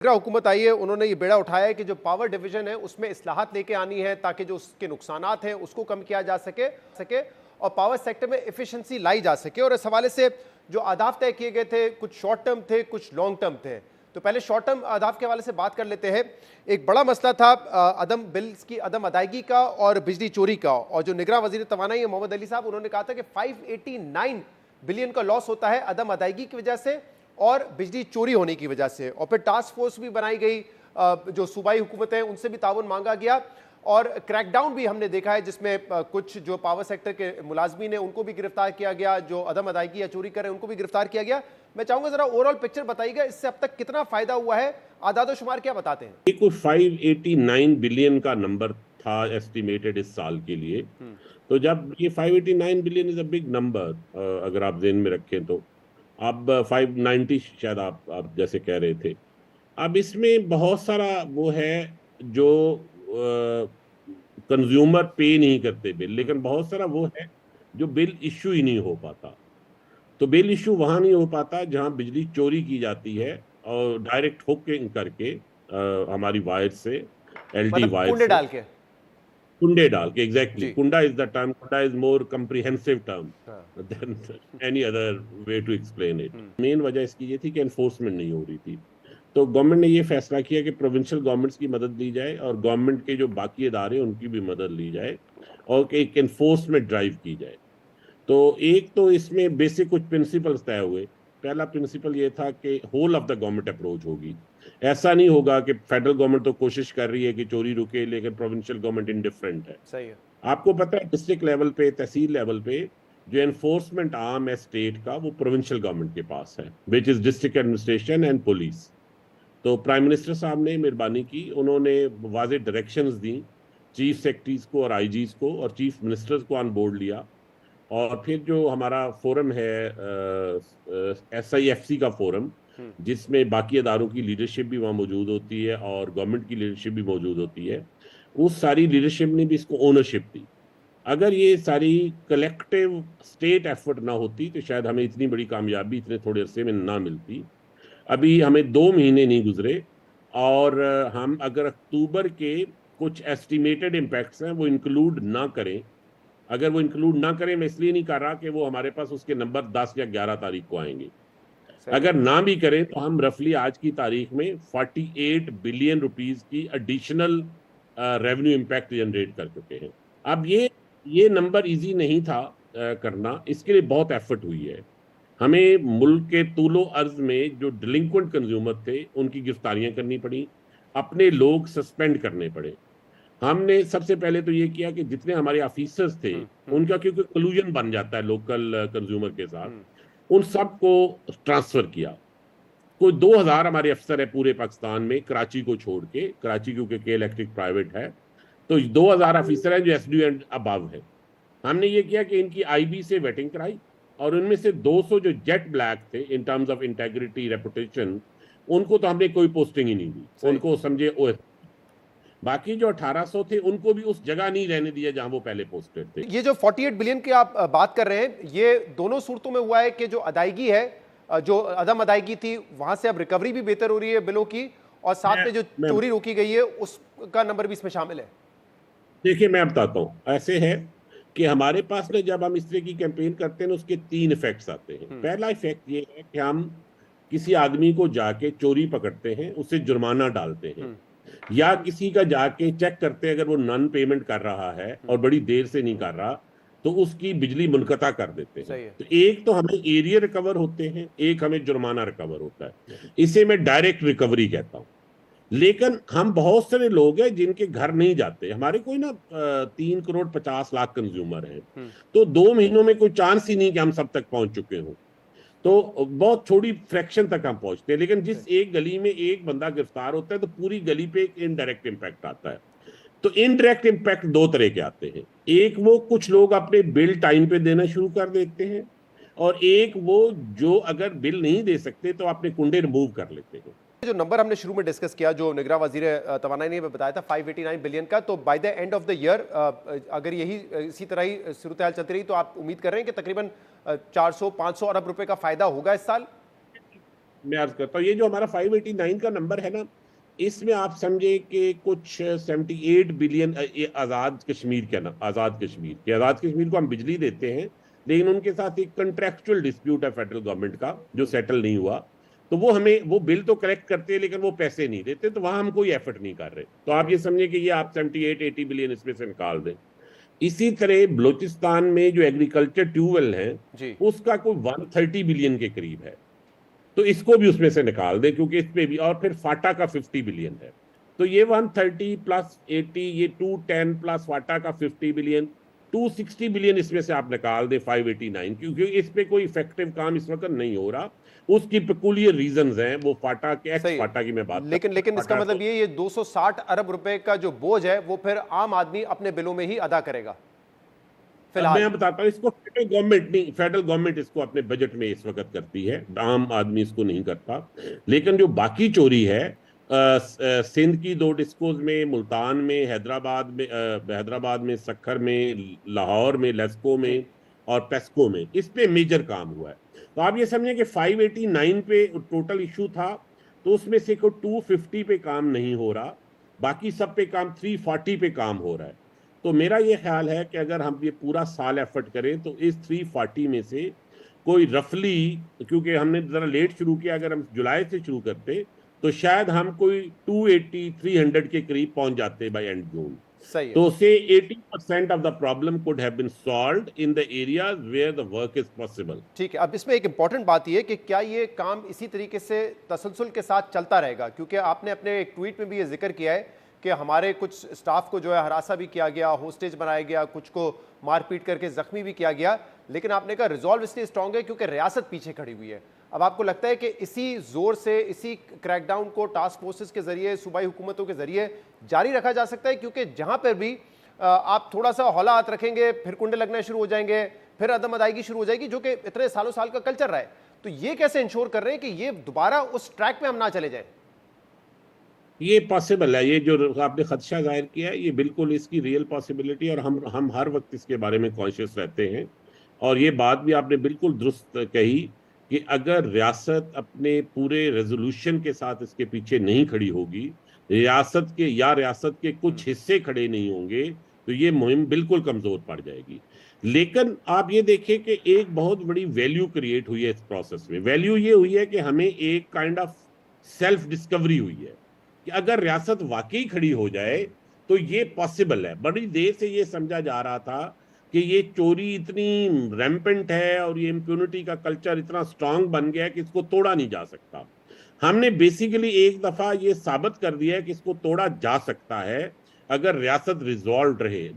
हुकूमत आई है, उन्होंने ये बेड़ा उठाया है कि जो पावर डिवीजन है उसमें इस्लाहात लेके आनी है ताकि जो उसके नुकसानात हैं उसको कम किया जा सके और पावर सेक्टर में एफिशिएंसी लाई जा सके। और इस हवाले से जो अहदाफ तय किए गए थे, कुछ शॉर्ट टर्म थे, कुछ लॉन्ग टर्म थे। तो पहले शॉर्ट टर्म अहदाफ के हवाले से बात कर लेते हैं। एक बड़ा मसला था अदम बिल्स की अदम अदायगी का और बिजली चोरी का, और जो निगरां वजीर तवानाई है मोहम्मद अली साहब, उन्होंने कहा था कि 589 बिलियन का लॉस होता है अदम अदायगी की वजह से और बिजली चोरी होने की वजह से। और फिर टास्क फोर्स भी बनाई गई, जो सूबाई हुकूमत है उनसे भी ताउन मांगा गया और क्रैकडाउन भी हमने देखा है जिसमें कुछ जो पावर सेक्टर के मुलाजमीन हैं उनको भी गिरफ्तार किया गया, जो अदम अदायगी या चोरी कर रहे हैं उनको भी गिरफ्तार किया गया। मैं चाहूंगा जरा ओवरऑल पिक्चर बताइएगा, इससे अब तक कितना फायदा हुआ है, आदाद शुमार क्या बताते हैं? ये कुछ 589 बिलियन का नंबर था एस्टिमेटेड इस साल के लिए। तो जब ये 589 billion is a big number, अगर आप ज़हन में रखें तो अब 590 शायद आप जैसे कह रहे थे। अब इसमें बहुत सारा वो है जो कंज्यूमर पे नहीं करते बिल, लेकिन बहुत सारा वो है जो बिल इश्यू ही नहीं हो पाता। तो बिल इश्यू वहां नहीं हो पाता जहां बिजली चोरी की जाती है और डायरेक्ट हुकिंग करके हमारी वायर से, एलटी मतलब वायर कुंडे से डाल के, कुंडे डाल के। एग्जैक्टली, जी। Kunda is the term, kunda is more comprehensive term हाँ। Then any other way to explain it. Main वजह इसकी ये थी कि एनफोर्समेंट नहीं हो रही थी। तो गवर्नमेंट ने ये फैसला किया कि प्रोविंशियल गवर्नमेंट्स की मदद ली जाए और गवर्नमेंट के जो बाकी इदारे हैं उनकी भी मदद ली जाए और एक एनफोर्समेंट ड्राइव की जाए। तो एक तो इसमें बेसिक कुछ प्रिंसिपल्स तय हुए। पहला प्रिंसिपल ये था कि whole of the government approach होगी। ऐसा नहीं होगा कि फेडरल गवर्नमेंट तो कोशिश कर रही है कि चोरी रुके लेकिन प्रोविंशियल गवर्नमेंट इंडिफरेंट है। सही है। आपको पता है डिस्ट्रिक्ट लेवल पे, तहसील लेवल पे जो एनफोर्समेंट आर्म है स्टेट का, वो प्रोविंशियल गवर्नमेंट के पास है, which is district administration and police. तो प्राइम मिनिस्टर साहब ने मेहरबानी की, उन्होंने वाज़ेह डायरेक्शंस दी चीफ सेक्रेटरीज को और आईजीज को और चीफ मिनिस्टर्स को ऑन बोर्ड लिया। और फिर जो हमारा फोरम है SIFC का फोरम, जिसमें बाकी अदारों की लीडरशिप भी वहाँ मौजूद होती है और गवर्नमेंट की लीडरशिप भी मौजूद होती है, उस सारी लीडरशिप ने भी इसको ओनरशिप दी। अगर ये सारी कलेक्टिव स्टेट एफर्ट ना होती तो शायद हमें इतनी बड़ी कामयाबी इतने थोड़े अरसे में ना मिलती। अभी हमें 2 महीने नहीं गुजरे और हम अगर अक्टूबर के कुछ एस्टिमेटेड इम्पैक्ट्स हैं वो इंक्लूड ना करें, अगर वो इंक्लूड ना करें, मैं इसलिए नहीं कर रहा कि वो हमारे पास उसके नंबर 10 या 11 तारीख को आएंगे, अगर ना भी करें तो हम रफली आज की तारीख में 48 बिलियन रुपीस की एडिशनल रेवेन्यू इम्पैक्ट जनरेट कर चुके हैं। अब ये नंबर इजी नहीं था करना, इसके लिए बहुत एफर्ट हुई है। हमें मुल्क के तूलो अर्ज में जो डिलिंक्वेंट कंज्यूमर थे उनकी गिरफ्तारियां करनी पड़ी, अपने लोग सस्पेंड करने पड़े। हमने सबसे पहले तो ये किया कि जितने हमारे ऑफिसर्स थे उनका, क्योंकि कलूजन बन जाता है लोकल कंज्यूमर के साथ, उन सबको ट्रांसफर किया। कोई 2000 हमारे अफसर है पूरे पाकिस्तान में, कराची को छोड़ के। कराची क्योंकि के इलेक्ट्रिक प्राइवेट है, तो 2000 ऑफिसर हैं जो SDU एंड अबव है। हमने ये किया कि इनकी IB से वेटिंग कराई और उनमें से 200 जो जेट ब्लैक थे in terms of integrity, reputation, उनको तो हमने कोई पोस्टिंग ही नहीं दी, उनको समझे OS। बाकी जो 1800 थे उनको भी उस जगह नहीं रहने दिया जहां वो पहले पोस्टेड थे। ये जो 48 बिलियन की आप बात कर रहे हैं, ये दोनों सूरतों में हुआ है कि जो अदायगी है, जो अदम अदायगी थी, वहां से अब रिकवरी भी बेहतर हो रही है बिलों की, और साथ में जो चोरी रोकी गई है उसका नंबर भी इसमें शामिल है। देखिए मैं बताता हूं, ऐसे है कि हमारे पास में जब हम इस तरह की कैंपेन करते हैं उसके 3 इफेक्ट्स आते हैं। पहला इफेक्ट ये है कि हम किसी आदमी को जाके चोरी पकड़ते हैं, उसे जुर्माना डालते हैं, या किसी का जाके चेक करते हैं, अगर वो नॉन पेमेंट कर रहा है और बड़ी देर से नहीं कर रहा तो उसकी बिजली मुनक़ता कर देते हैं। तो एक तो हमें एरिया रिकवर होते हैं, एक हमें जुर्माना रिकवर होता है। इसे मैं डायरेक्ट रिकवरी कहता हूं। लेकिन हम बहुत सारे लोग हैं जिनके घर नहीं जाते। हमारे कोई ना 3 करोड़ 50 लाख कंज्यूमर हैं, तो 2 महीनों में कोई चांस ही नहीं कि हम सब तक पहुंच चुके हों। तो बहुत थोड़ी फ्रैक्शन तक हम पहुंचते हैं। लेकिन जिस एक गली में एक बंदा गिरफ्तार होता है तो पूरी गली पे एक इनडायरेक्ट इम्पैक्ट आता है। तो इनडायरेक्ट इम्पैक्ट 2 तरह के आते हैं। एक वो कुछ लोग अपने बिल टाइम पे देना शुरू कर देते हैं, और एक वो जो अगर बिल नहीं दे सकते तो अपने कुंडे रिमूव कर लेते हैं। जो नंबर हमने शुरू में डिस्कस किया, जो निगरां वजीर तवानाई ने बताया था 589 बिलियन का, तो by the end of the year अगर यही इसी तरह ही सूरत हाल चलती रही तो आप उम्मीद कर रहे हैं कि तकरीबन 400-500 अरब रुपए का फायदा होगा इस साल? मैं अर्ज करता हूँ, ये जो हमारा 589 का नंबर है ना, इसमें आप समझे कि कुछ 78 बिलियन आजाद कश्मीर को हम बिजली देते हैं, लेकिन उनके साथ एक कंट्रैक्चुअल डिस्प्यूट है फेडरल गवर्नमेंट का जो सेटल नहीं हुआ, तो वो हमें वो बिल तो कलेक्ट करते हैं लेकिन वो पैसे नहीं देते, तो वहां हम कोई एफर्ट नहीं कर रहे। तो आप ये समझे कि ये आप 78-80 बिलियन इसमें से निकाल दें। इसी तरह बलूचिस्तान में जो एग्रीकल्चर ट्यूबवेल है जी उसका कोई 130 बिलियन के करीब है, तो इसको भी उसमें से निकाल दें क्योंकि इस पे भी, और फिर फाटा का 50 बिलियन है, तो ये 130 प्लस 80, ये 210 प्लस फाटा का 50 बिलियन, 260 बिलियन इसमें से आप निकाल दें 589, क्योंकि इस पे कोई इफेक्टिव काम इस वक्त नहीं हो रहा। उसकी पेकुलियर रीजंस हैं, वो फाटा के एक्स फाटा की मैं बात लेकिन इसका मतलब ये 260 अरब रुपए का जो बोझ है वो फिर आम आदमी अपने बिलों में ही अदा करेगा फिलहाल। मैं बताता हूँ, इसको फेडरल गवर्नमेंट इसको अपने बजट में इस वक्त करती है, आम आदमी इसको नहीं करता। लेकिन जो बाकी चोरी है सिंध की 2 डिस्कोज में, मुल्तान में, हैदराबाद में, सक्खर में, लाहौर में, लेस्को में और पेस्को में, इस पे मेजर काम हुआ है। तो आप ये समझें कि 589 पे टोटल इशू था, तो उसमें से कोई 250 पे काम नहीं हो रहा, बाकी सब पे काम 340 पे काम हो रहा है। तो मेरा ये ख्याल है कि अगर हम ये पूरा साल एफर्ट करें तो इस 340 में से कोई रफली, क्योंकि हमने जरा लेट शुरू किया, अगर हम जुलाई से शुरू करते तो शायद हम कोई 280-300 के करीब पहुंच जाते बाय एंड जून। सही है। तो से 80% of the problem could have been solved in the areas where the work is possible. ठीक है, अब इसमें एक इंपॉर्टेंट बात यह कि क्या ये काम इसी तरीके से तसलसल के साथ चलता रहेगा, क्योंकि आपने अपने एक ट्वीट में भी ये जिक्र किया है कि हमारे कुछ स्टाफ को जो है हरासा भी किया गया, होस्टेज बनाया गया, कुछ को मारपीट करके जख्मी भी किया गया, लेकिन आपने कहा रिजॉल्व इसलिए स्ट्रांग है क्योंकि रियासत पीछे खड़ी हुई है। अब आपको लगता है कि इसी जोर से, इसी क्रैकडाउन को टास्क फोर्सेस के जरिए, सूबाई हुकूमतों के जरिए जारी रखा जा सकता है, क्योंकि जहां पर भी आप थोड़ा सा हौला हाथ रखेंगे फिर कुंडे लगने शुरू हो जाएंगे, फिर अदम अदायगी शुरू हो जाएगी, जो कि इतने सालों साल का कल्चर रहा है। तो ये कैसे इंश्योर कर रहे हैं कि ये दोबारा उस ट्रैक पे हम ना चले जाए? ये पॉसिबल है, ये जो आपने खदशा जाहिर किया है ये बिल्कुल इसकी रियल पॉसिबिलिटी, और हम हर वक्त इसके बारे में कॉन्शियस रहते हैं। और ये बात भी आपने बिल्कुल दुरुस्त कही कि अगर रियासत अपने पूरे रेजोल्यूशन के साथ इसके पीछे नहीं खड़ी होगी, रियासत के कुछ हिस्से खड़े नहीं होंगे, तो ये मुहिम बिल्कुल कमजोर पड़ जाएगी। लेकिन आप ये देखिए कि एक बहुत बड़ी वैल्यू क्रिएट हुई है इस प्रोसेस में। वैल्यू ये हुई है कि हमें एक काइंड ऑफ सेल्फ डिस्कवरी हुई है कि अगर रियासत वाकई खड़ी हो जाए तो ये पॉसिबल है। बड़ी देर से ये समझा जा रहा था कि ये चोरी इतनी रैम्पेंट है और ये इम्प्यूनिटी का कल्चर इतना स्ट्रांग बन गया है कि इसको तोड़ा नहीं जा सकता। हमने बेसिकली एक दफा ये साबित कर दिया है कि इसको तोड़ा जा सकता है अगर रियासत रिजॉल्व रहे।